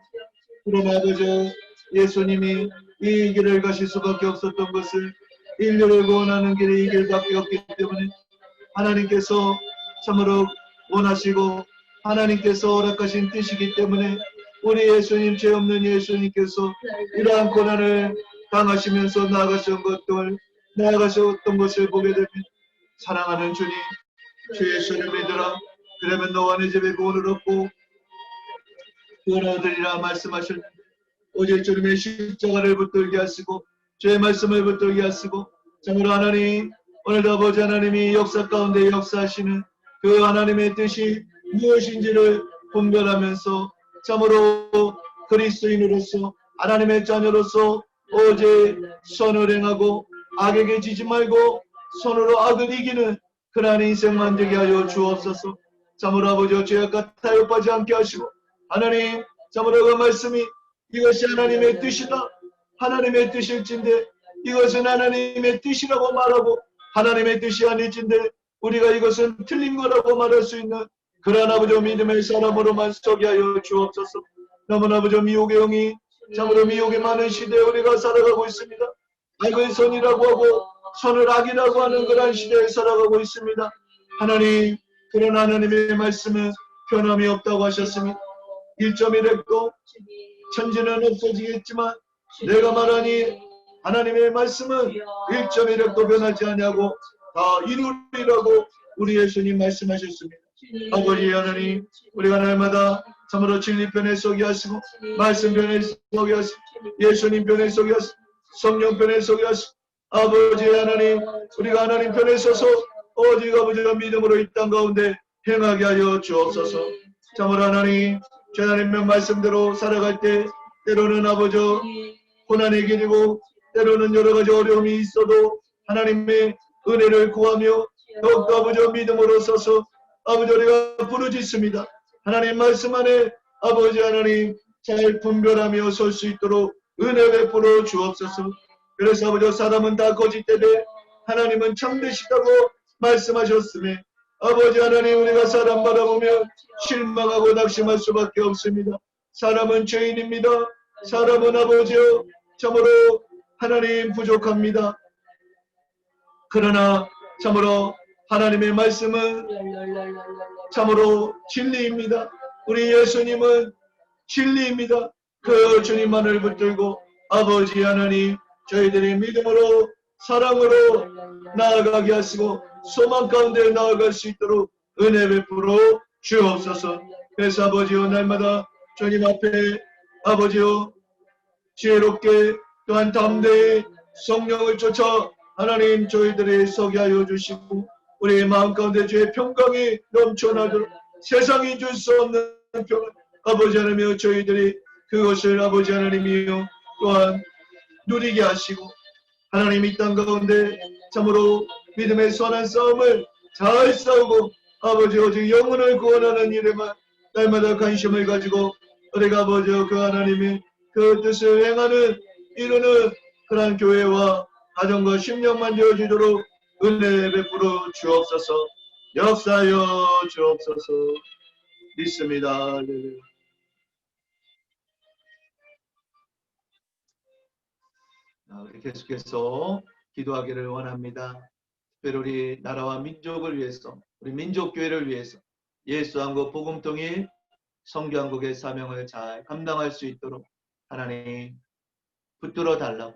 [SPEAKER 1] 그러나 아버지 예수님이 이 길을 가실 수밖에 없었던 것을 인류를 구원하는 길이 이 길밖에 없기 때문에 하나님께서 참으로 원하시고 하나님께서 허락하신 뜻이기 때문에 우리 예수님 죄 없는 예수님께서 이러한 고난을 당하시면서 나아가셨던 것을 보게 됩니다. 사랑하는 주님, 주 예수를 믿으라. 그러면 너와 네 집에 구원을 얻고 구원을 얻으리라 말씀하셨는데 오직 주님의 십자가를 붙들게 하시고 주의 말씀을 붙들게 하시고 참으로 하나님 오늘도 아버지 하나님이 역사 가운데 역사하시는 그 하나님의 뜻이 무엇인지를 분별하면서 참으로 그리스도인으로서 하나님의 자녀로서 오직 선을 행하고 악에게 지지 말고 손으로 악을 이기는 그러한 인생만 되게 하여 주옵소서. 참으로 아버지 죄악과 타협하지 않게 하시고 하나님 참으로 그 말씀이 이것이 하나님의 뜻이다. 하나님의 뜻일진데 이것은 하나님의 뜻이라고 말하고 하나님의 뜻이 아닐진데 우리가 이것은 틀린 거라고 말할 수 있는 그러한 아버지 믿음의 사람으로만 서게 하여 주옵소서. 너무나 아버지 미혹의 영이 참으로 미혹의 많은 시대에 우리가 살아가고 있습니다. 악을 선이라고 하고 선을 악이라고 하는 그러한 시대에 살아가고 있습니다. 하나님 그런 하나님의 말씀은 변함이 없다고 하셨습니다. 1.1획도 천지는 없어지겠지만 내가 말하니 하나님의 말씀은 1.1획도 변하지 않냐고 다 이루리라고 우리 예수님 말씀하셨습니다. 아버지 하나님 우리가 날마다 참으로 진리편에 서게 하시고 말씀편에 서게 하시고 예수님 편에 서게 하시고 성령 편에 서게 하시고 아버지 하나님 우리가 하나님 편에 서서 오직 아버지가 믿음으로 이 땅 가운데 행하게 하여 주옵소서. 참으로 하나님 주 하나님의 말씀대로 살아갈 때 때로는 아버지 고난의 길이고 때로는 여러 가지 어려움이 있어도 하나님의 은혜를 구하며 더욱더 아버지 믿음으로 서서 아버지 우리가 부르짖습니다. 하나님 말씀 안에 아버지 하나님 잘 분별하며 설 수 있도록 은혜 베풀어 주옵소서. 그래서 아버지 사람은 다 거짓되되 하나님은 참되시다고 말씀하셨으며 아버지 하나님 우리가 사람 바라보며 실망하고 낙심할 수밖에 없습니다. 사람은 죄인입니다. 사람은 아버지여 참으로 하나님 부족합니다. 그러나 참으로 하나님의 말씀은 참으로 진리입니다. 우리 예수님은 진리입니다. 그 주님만을 붙들고 아버지 하나님 저희들이 믿음으로 사랑으로 나아가게 하시고 소망 가운데 나아갈 수 있도록 은혜 베풀어 주옵소서. 그래서 아버지여 날마다 주님 앞에 아버지여 지혜롭게 또한 담대히 성령을 쫓아 하나님 저희들이 서게 하여 주시고 우리의 마음 가운데 주의 평강이 넘쳐나도록 세상이 줄 수 없는 평안 아버지 하나님이여 저희들이 그것을 아버지 하나님이여 또한 누리게 하시고 하나님 이 땅 가운데 참으로 믿음의 선한 싸움을 잘 싸우고 아버지 오직 영혼을 구원하는 일에만 날마다 관심을 가지고 우리가 아버지 그 하나님의 그 뜻을 행하는 이루는 그러한 교회와 가정과 심령만 되어지도록 은혜 베풀어 주옵소서. 역사하여 주옵소서. 믿습니다. 우리 계속해서 기도하기를 원합니다. 특별히 우리 나라와 민족을 위해서, 우리 민족교회를 위해서 예수한국 복음통일 성교한국의 사명을 잘 감당할 수 있도록 하나님 붙들어 달라고,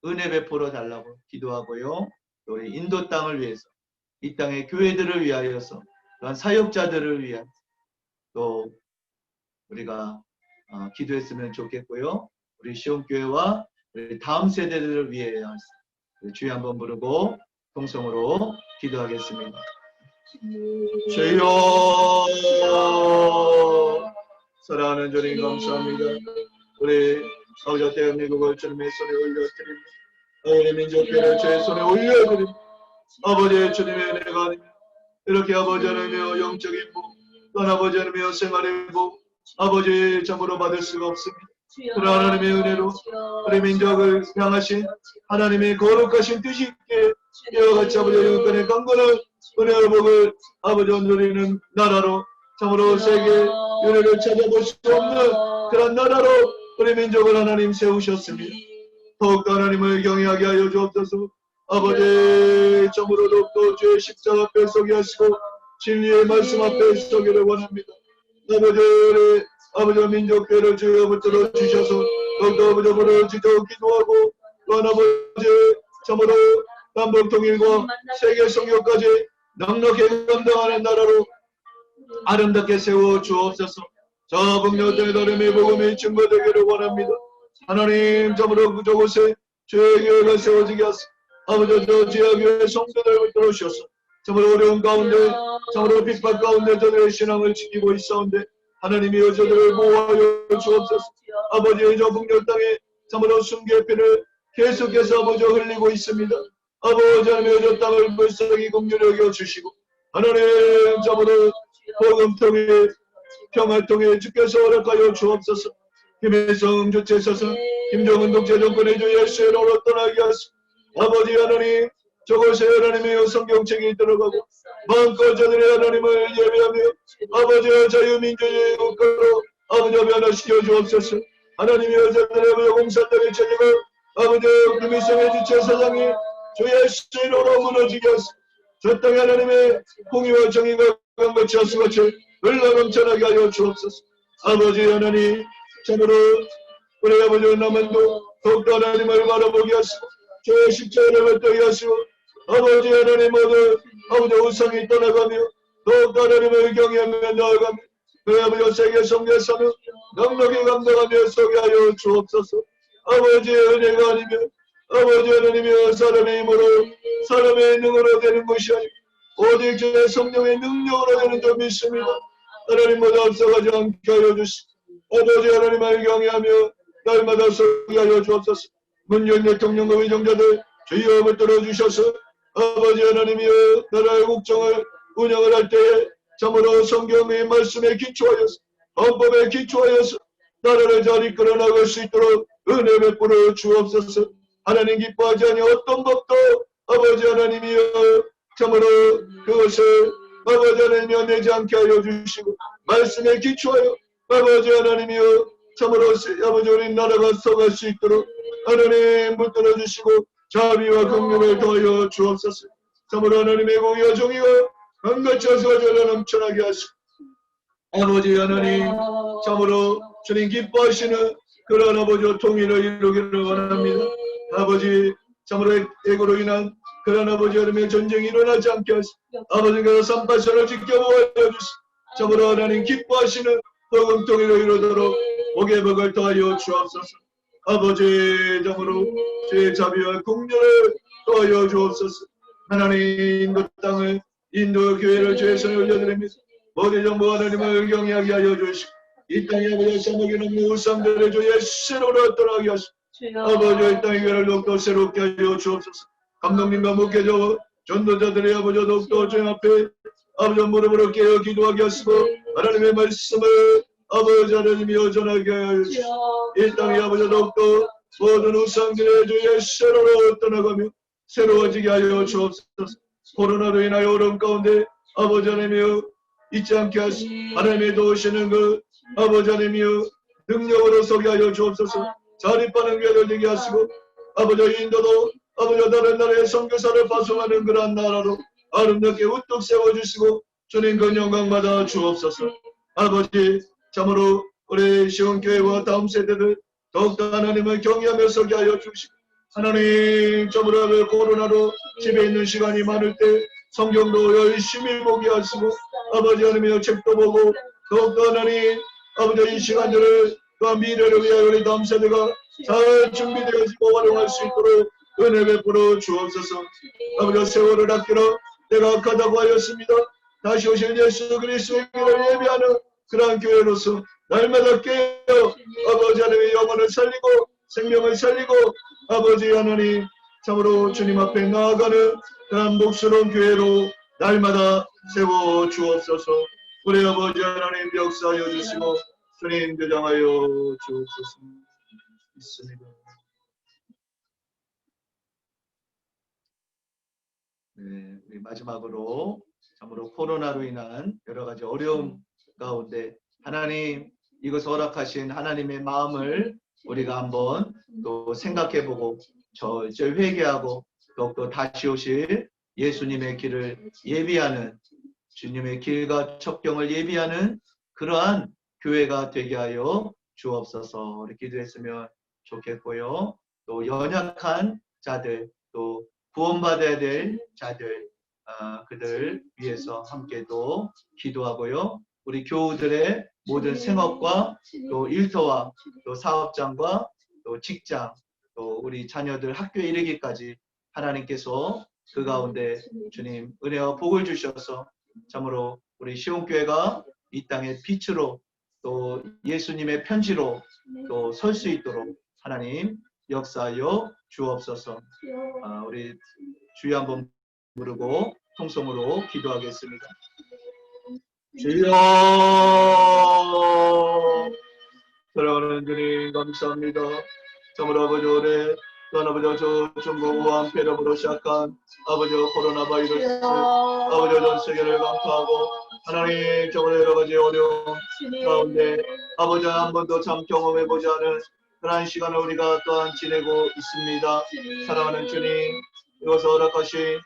[SPEAKER 1] 은혜 베풀어 달라고 기도하고요. 또 우리 인도 땅을 위해서, 이 땅의 교회들을 위하여서, 또한 사역자들을 위하여 또 우리가 기도했으면 좋겠고요. 우리 시온교회와 우리 다음 세대들을 위하여 주여 한번 부르고 통성으로 기도하겠습니다. 주여, 사랑하는 주님 감사합니다. 우리 아버지 대한민국을 주님의 손에 올려드립니다. 우리 민족교회를 주의 손에 올려드립니다. 아버지 주님의 은혜가 아니며 이렇게 아버지 하나님의 영적인 복, 또한 아버지 하나님의 생활의 복, 아버지 참으로 받을 수가 없습니다. 그러나 하나님의 은혜로 우리 민족을 향하신 하나님의 거룩하신 뜻이 있게 이와 같이 아버지 영권의 강건한 은혜의 복을 아버지 누리는 나라로, 참으로 세계 은혜를 찾아볼 수 없는 그런 나라로 우리 민족을 하나님 세우셨습니다. 더욱더 하나님을 경외하게 하여 주옵소서. 아버지 참으로 더욱더 주의 십자가 앞에 서게 하시고 진리의 말씀 앞에 서기를 원합니다. 아버지 민족교회를 주여 붙들어 주셔서 더욱더 아버지 부르짖어 기도하고, 또한 아버지 참으로 남북통일과 세계 선교까지 넉넉히 감당하는 나라로 아름답게 세워 주옵소서. 저 북녘 땅의 나름의 복음이 증거되기를 원합니다. 하나님 참으로 그곳에 주의 교회가 세워지게 하소서. 아버지 저 지하교회 성도들 붙들어 주셔서 참으로 어려운 가운데, 참으로 핍박 가운데 저들의 신앙을 지키고 있사온데 하나님이 저들을 보호하여 주옵소서. 아버지 저 북녘 땅에 참으로 순교의 피를 계속해서 아버지 흘리고 있습니다. 아버지 하나님 저 땅을 불쌍히 긍휼히 여겨 주시고, 하나님 참으로 복음 통해 평화 통해 주께서 허락하여 주옵소서. 김일성 주체사상 김정은 독재 정권의 주 예수의 나라로 떠나게 하소서. 아버지 하나님 저곳에 하나님의 성경책이 들어가고 마음껏 저들의 하나님을 예배하며 아버지의 자유민주주의 국가로 아버지 변화시켜 주옵소서. 하나님이 저들의 공산당의 체제가 아버지 김일성의 주체사상이 주 예수의 나라로 무너지게 하소서. 저 땅에 하나님의 공의와 정의가 강같이 하수같이 흘러넘쳐나게 하여 주옵소서. 아버지 하나님 참으로 우리 아버지 남한도 더욱더 하나님을 바라보게 하시고 주의 십자가를 받게 하시고, 아버지 하나님 모두 아버지 우상이 떠나가며 더욱더 하나님을 경외하며 나아가며 그 아버지 세계 성교사는 넉넉히 감당하며 서게 하여 주옵소서. 아버지의 은혜가 아니며 아버지 하나님의 사람의 힘으로 사람의 능으로 되는 것이 아니고 오직 주의 성령의 능력으로 되는 줄 믿습니다. 하나님보다 앞서가지 않게 하여 주시고 아버지 하나님을 경외하며 날마다 서게 하여 주옵소서. 문재인 대통령과 위정자들 주여 붙들어 주셔서 아버지 하나님이여 나라의 국정을 운영을 할 때에 참으로 성경의 말씀에 기초하여서 헌법에 기초하여서 나라를 잘 이끌어 나갈 수 있도록 은혜 베풀어 주옵소서. 하나님 기뻐하지 아니 어떤 법도 아버지 하나님이여 참으로 그것을 아버지 하나님이여 내지 않게 하여 주시고 말씀에 기초하여 아버지 하나님이여 참으로 아버지 우리 나라가 서갈 수 있도록 하나님 붙들어 주시고 자비와 긍휼을 더하여 주옵소서. 참으로 하나님의 공의와 정의가 강같이 하소서 넘쳐나게 하시고 아버지 하나님 참으로 주님 기뻐하시는 그런 아버지 통일을 이루기를 원합니다. 아버지 참으로 애고로 인한 그런 아버지 하나님의 전쟁이 일어나지 않게 하시고 아버지가 산파선을 지켜보아 주시고 참으로 하나님 기뻐하시는 복음 통일을 이루도록 복의 복을 더하여 주옵소서. 아버지 참으로 주의 자비와 긍휼을 더하여 주옵소서. 하나님 인도 땅을 인도 교회를 주의 손에 올려드립니다. 모든 정부 하나님을 경외하게 하여 주시고 이 땅에 아버지 써먹이는 우상들의 주 예수로 떠나게 하시고 아버지 이 땅의 교회를 더욱더 새롭게 하여 주옵소서. 감독님과 목회자 전도자들의 아버지 더욱더 주님 앞에 아버지 무릎으로 깨어 기도하게 하시고 하나님의 말씀을 아버지 하나님이 여전하게 하여 주시고 이 땅에 아버지 더욱더 모든 우상들의 주 예수로 떠나가며 새로워지게 하여 주옵소서. 코로나로 인하여 어려움 가운데 아버지 하나님이여 잊지 않게 하시고 하나님의 도우시는 그 아버지 하나님이여 능력으로 서게 하여 주옵소서. 자립하는 교회를 되게 하시고 아버지 인도도 아버지 다른 나라의 선교사를 파송하는 그러한 나라로 아름답게 우뚝 세워주시고 주님 그 영광 받아 주옵소서. 아버지 참으로 우리 시온교회와 다음 세대를 더욱더 하나님을 경외하며 서게 하여 주시고 하나님 참으로 코로나로 집에 있는 시간이 많을 때 성경도 열심히 보게 하시고 아버지 하나님의 책도 보고 더욱더 하나님 아버지 이 시간들을 또한 미래를 위하여 우리 다음 세대가 잘 준비되어지고 활용할 수 있도록 은혜 베풀어 주옵소서. 아버지 세월을 아끼러 내가 악하다고 하였습니다. 다시 오실 예수 그리스도의 길을 예비하는 그러한 교회로서 날마다 깨어 아버지 하나님의 영혼을 살리고 생명을 살리고 아버지 하나님 참으로 주님 앞에 나아가는 그런 복스러운 교회로 날마다 세워 주옵소서. 우리 아버지 하나님 역사하여 주시고 주님 대장하여 주옵소서. 있습니다. 네, 우리 마지막으로 참으로 코로나로 인한 여러 가지 어려움 가운데 하나님 이것을 허락하신 하나님의 마음을 우리가 한번 또 생각해보고 절절 회개하고 더욱더 다시 오실 예수님의 길을 예비하는 주님의 길과 첩경을 예비하는 그러한 교회가 되게 하여 주옵소서. 우리 기도했으면 좋겠고요. 또 연약한 자들 또 구원받아야 될 자들 그들 위해서 함께도 기도하고요. 우리 교우들의 모든 생업과 또 일터와 또 사업장과 또 직장 또 우리 자녀들 학교에 이르기까지 하나님께서 그 가운데 주님 은혜와 복을 주셔서 참으로 우리 시온교회가 이 땅의 빛으로 또 예수님의 편지로 또 설 수 있도록 하나님 역사하여 주옵소서. 우리 주여 한번 부르고 통성으로 기도하겠습니다. 주여 사랑하는 주님 감사합니다. 참으로 아버지 올해 또한 아버지 저 중국 우한 폐렴으로 시작한 아버지 코로나 바이러스 아버지 전 세계를 강타하고 하나님 정말 여러 가지 어려움 가운데 아버지 한 번도 참 경험해보지 않은 그러한 시간을 우리가 또한 지내고 있습니다. 사랑하는 주님 이것을 허락하신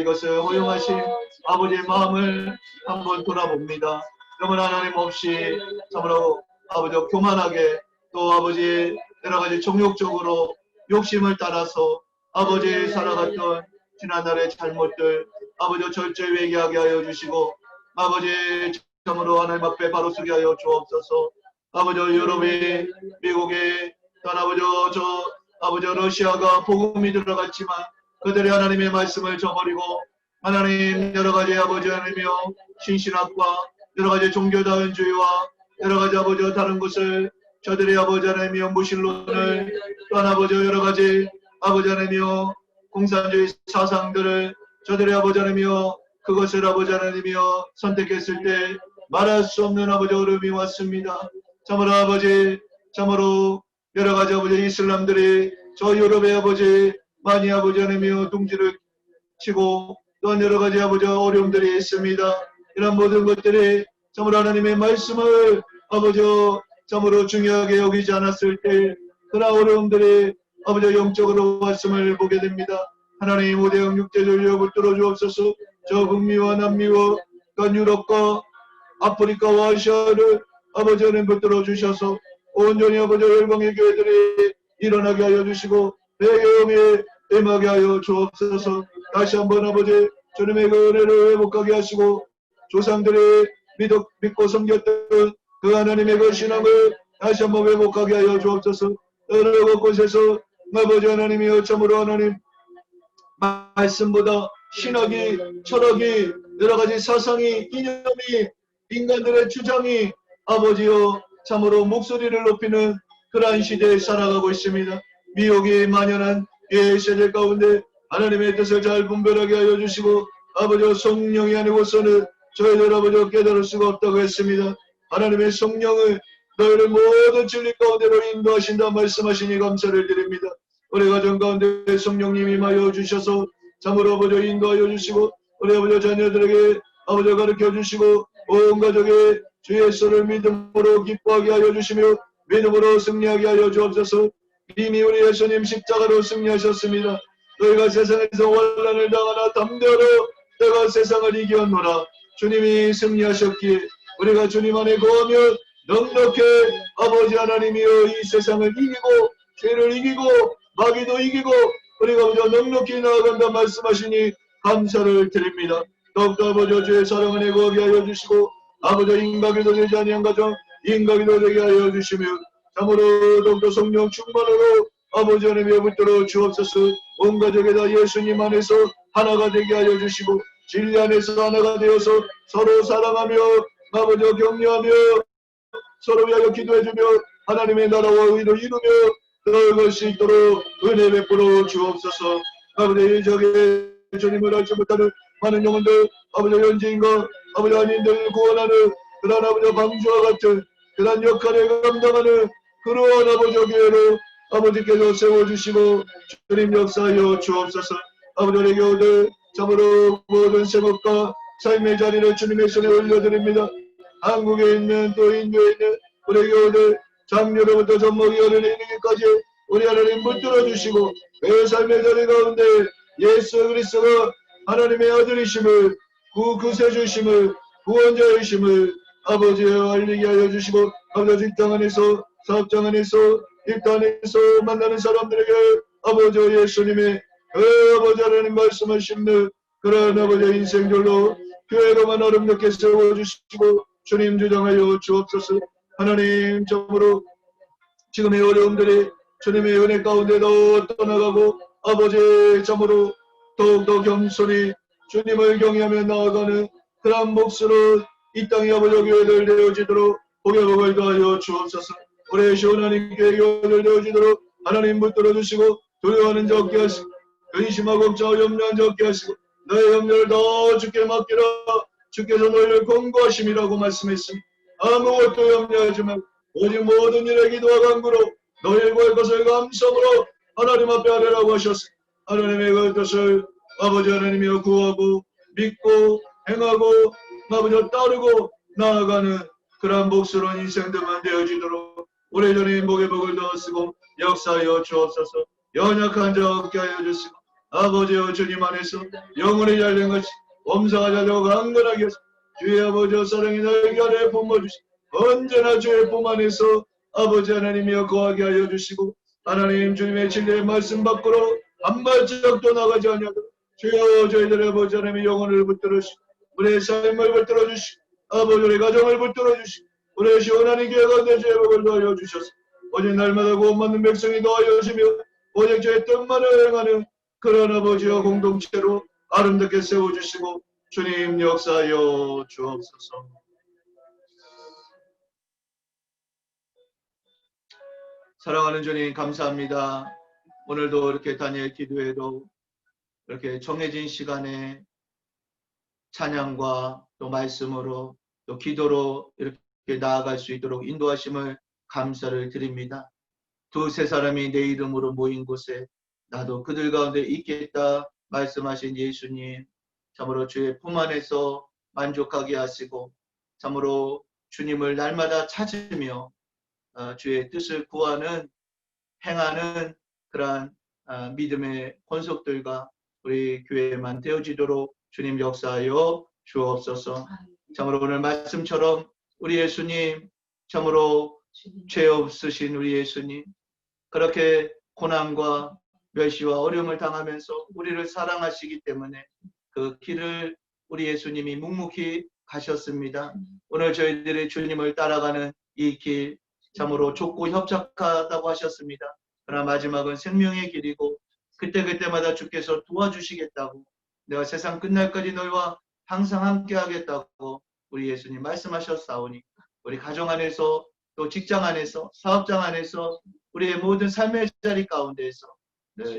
[SPEAKER 1] 이것을 허용하신 아버지의 마음을 한번 돌아봅니다. 그러면 하나님 없이 참으로 아버지 교만하게 또 아버지 여러 가지 정욕적으로 욕심을 따라서 아버지 살아갔던 지난날의 잘못들 아버지 절절 회개하게 하여 주시고 아버지 참으로 하나님 앞에 바로 서게 하여 주옵소서. 아버지 유럽이 미국이 또한 아버지 러시아가 복음이 들어갔지만 그들이 하나님의 말씀을 저버리고 하나님 여러 가지 아버지 하나님이여 신신학과 여러 가지 종교다원주의와 여러 가지 아버지 다른 것을 저들이 아버지 하나님이여 무신론을 또한 아버지 여러 가지 아버지 하나님이여 공산주의 사상들을 저들이 아버지 하나님이여 그것을 아버지 하나님이여 선택했을 때 말할 수 없는 아버지 어려움이 왔습니다. 참으로 아버지 참으로 여러 가지 아버지 이슬람들이 저 유럽의 아버지 많이 아버지 하나님이여 둥지를 치고 또한 여러 가지 아버지 어려움들이 있습니다. 이런 모든 것들이 참으로 하나님의 말씀을 아버지 참으로 중요하게 여기지 않았을 때 그런 어려움들이 아버지 영적으로 왔음을 보게 됩니다. 하나님 우대형 육대전력을 붙들어 주옵소서. 저 북미와 남미와 간 유럽과 아프리카와 아시아를 아버지 하나님 붙들어 주셔서 온전히 아버지 열방의 교회들이 일어나게 하여 주시고 배경에 임하게 하여 주옵소서. 다시 한번 아버지 주님의 그 은혜를 회복하게 하시고 조상들이 믿고 섬겼던 그 하나님의 그 신앙을 다시 한번 회복하게 하여 주옵소서. 어느 곳곳에서 아버지 하나님이여 참으로 하나님 말씀보다 신학이 철학이 여러 가지 사상이 이념이 인간들의 주장이 아버지여 참으로 목소리를 높이는 그러한 시대에 살아가고 있습니다. 미혹이 만연한 이 세대 가운데 하나님의 뜻을 잘 분별하게 하여 주시고 아버지 성령이 아니고서는 저희들 아버지 깨달을 수가 없다고 했습니다. 하나님의 성령을 너희를 모든 진리 가운데로 인도하신다 말씀하시니 감사를 드립니다. 우리 가정 가운데 성령님이 임하여 주셔서 참으로 아버지 인도하여 주시고 우리 아버지 자녀들에게 아버지 가르쳐 주시고 온 가족의 주 예수를 믿음으로 기뻐하게 하여 주시며 믿음으로 승리하게 하여 주옵소서. 이미 우리 예수님 십자가로 승리하셨습니다. 너희가 세상에서 환난을 당하나 담대하라. 내가 세상을 이겼노라. 주님이 승리하셨기에 우리가 주님 안에 거하면 넉넉히 아버지 하나님이여 이 세상을 이기고 죄를 이기고 마귀도 이기고 우리가 먼저 넉넉히 나아간다 말씀하시니 감사를 드립니다. 더욱더 아버지 주의 사랑 안에 거하게 하여 주시고 아버지 인각에도 되지 아니한 가정 인각에도 되게 하여 주시며 참으로 더욱더 성령 충만으로 아버지 하나님의 붙들어 주옵소서. 온 가족에다 예수님 안에서 하나가 되게 하여 주시고 진리 안에서 하나가 되어서 서로 사랑하며 아버지 격려하며 서로 위하여 기도해주며 하나님의 나라와 의를 이루며 나아갈 수 있도록 은혜 베풀어 주옵소서. 아버지 이 적에 주님을 알지 못하는 많은 영혼들 아버지 현지인과 아버지 아닌들 구원하는 그러한 아버지 방주와 같은 그러한 역할을 감당하는 그러한 아버지 교회로 아버지께서 세워주시고 주님 역사하여 주옵소서. 아버지 우리 교우들 참으로 모든 생업과 삶의 자리를 주님의 손에 올려드립니다. 한국에 있는 또 인도에 있는 우리 교우들 장녀로부터 젖먹이 어른에 이르기까지 우리 하나님 붙들어 주시고 그 삶의 자리 가운데 예수 그리스도가 하나님의 아들이심을 구세주심을 구원자이심을 아버지여 알리게 하여 주시고 아버지 직장 안에서 사업장 안에서 일터 안에서 만나는 사람들에게 아버지 예수님의 아버지 하나님 말씀하시는 그러한 아버지 인생들로 교회로만 아름답게 세워주시고 주님 주장하여 주옵소서. 하나님 참으로 지금의 어려움들이 주님의 은혜 가운데도 떠나가고 아버지 참으로 더욱더 겸손히 주님을 경외하며 나아가는 그러한 몫으로 이 땅의 아버지 교회들 되어지도록 복역을 더하여 주옵소서. 우리 시원하님 교회들 되어지도록 하나님 붙들어 주시고 두려워하는 자 없게 하시고 근심하고 걱정하고 염려한 자 없게 하시고 너의 염려를 다 주께 맡기라. 주께서 너희를 권고하심이라고 말씀했으니 아무것도 염려하지 말고 오직 모든 일에 기도와 간구로 너희의 구할 것을 감사함으로 하나님 앞에 하려고 하셨으니 하나님의 그 뜻을 아버지 하나님이여 구하고 믿고 행하고 아버지 따르고 나아가는 그러한 복스러운 인생들만 되어지도록 오래전에 복의 복을 더 쓰고 역사하여 주옵소서. 연약한 자 없게 하여 주시고 아버지여 주님 안에서 영혼이 잘된 것이 범사가 잘되고 강건하게 하시고 주의 아버지여 사랑이 너에게 아래 품어주시고 언제나 주의 품 안에서 아버지 하나님이여 거하게 하여 주시고 하나님 주님의 진리의 말씀 밖으로 한 발짝도 나가지 아니하도록 주여 저희들의 아버지 하나님의 영혼을 붙들어 주시고 우리의 삶을 붙들어 주시고 아버지 우리 가정을 붙들어 주시고 우리의 시원한 교회가 내 주의 복을 더하여 주셔서 오직 날마다 구원받는 백성이 더하여 주시며 오직 주의 뜻만을 행하는 그런 아버지와 공동체로 아름답게 세워주시고 주님 역사하여 주옵소서. 사랑하는 주님 감사합니다. 오늘도 이렇게 다니엘 기도회도 이렇게 정해진 시간에 찬양과 또 말씀으로 또 기도로 이렇게 나아갈 수 있도록 인도하심을 감사를 드립니다. 두세 사람이 내 이름으로 모인 곳에 나도 그들 가운데 있겠다 말씀하신 예수님, 참으로 주의 품 안에서 만족하게 하시고 참으로 주님을 날마다 찾으며 주의 뜻을 구하는 행하는 그러한 믿음의 권속들과 우리 교회만 되어지도록 주님 역사하여 주옵소서. 참으로 오늘 말씀처럼 우리 예수님 참으로 죄 없으신 우리 예수님 그렇게 고난과 멸시와 어려움을 당하면서 우리를 사랑하시기 때문에 그 길을 우리 예수님이 묵묵히 가셨습니다. 오늘 저희들이 주님을 따라가는 이 길 참으로 좁고 협착하다고 하셨습니다. 그러나 마지막은 생명의 길이고 그때마다 주께서 도와주시겠다고 내가 세상 끝날까지 너희와 항상 함께 하겠다고 우리 예수님 말씀하셨사오니 우리 가정 안에서 또 직장 안에서 사업장 안에서 우리의 모든 삶의 자리 가운데에서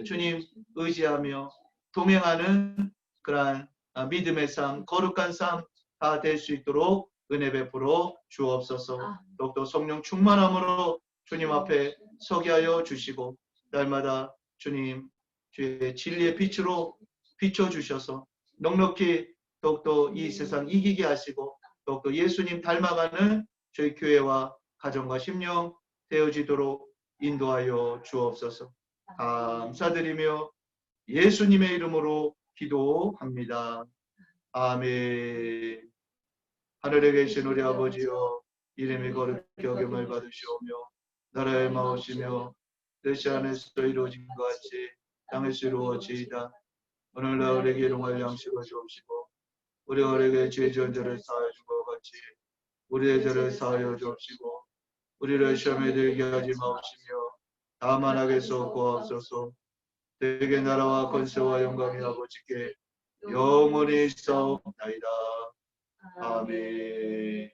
[SPEAKER 1] 주님 의지하며 동행하는 그러한 믿음의 삶, 거룩한 삶 다 될 수 있도록 은혜 베풀어 주옵소서. 또 성령 충만함으로 주님 앞에 서게 하여 주시고 날마다 주님 주의 진리의 빛으로 비춰주셔서 넉넉히 더욱더 이 세상 이기게 하시고 더욱더 예수님 닮아가는 저희 교회와 가정과 심령 되어지도록 인도하여 주옵소서. 감사드리며 예수님의 이름으로 기도합니다. 아멘. 하늘에 계신 우리 아버지여, 이름이 거룩히 여김을 받으시오며 나라의 마오시며 뜻이 하늘에서 이루어진 것 같이 땅에서 이루어지이다. 오늘날 우리에게 일용할 양식을 주옵시고 우리가 우리에게 죄 지은 자를 사하여 준 것 같이 우리의 죄를 사하여 주옵시고 우리를 시험에 들게 하지 마옵시며 다만 악에서 구하옵소서. 대개 나라와 권세와 영광이 아버지께 영원히 있사옵나이다. 아멘.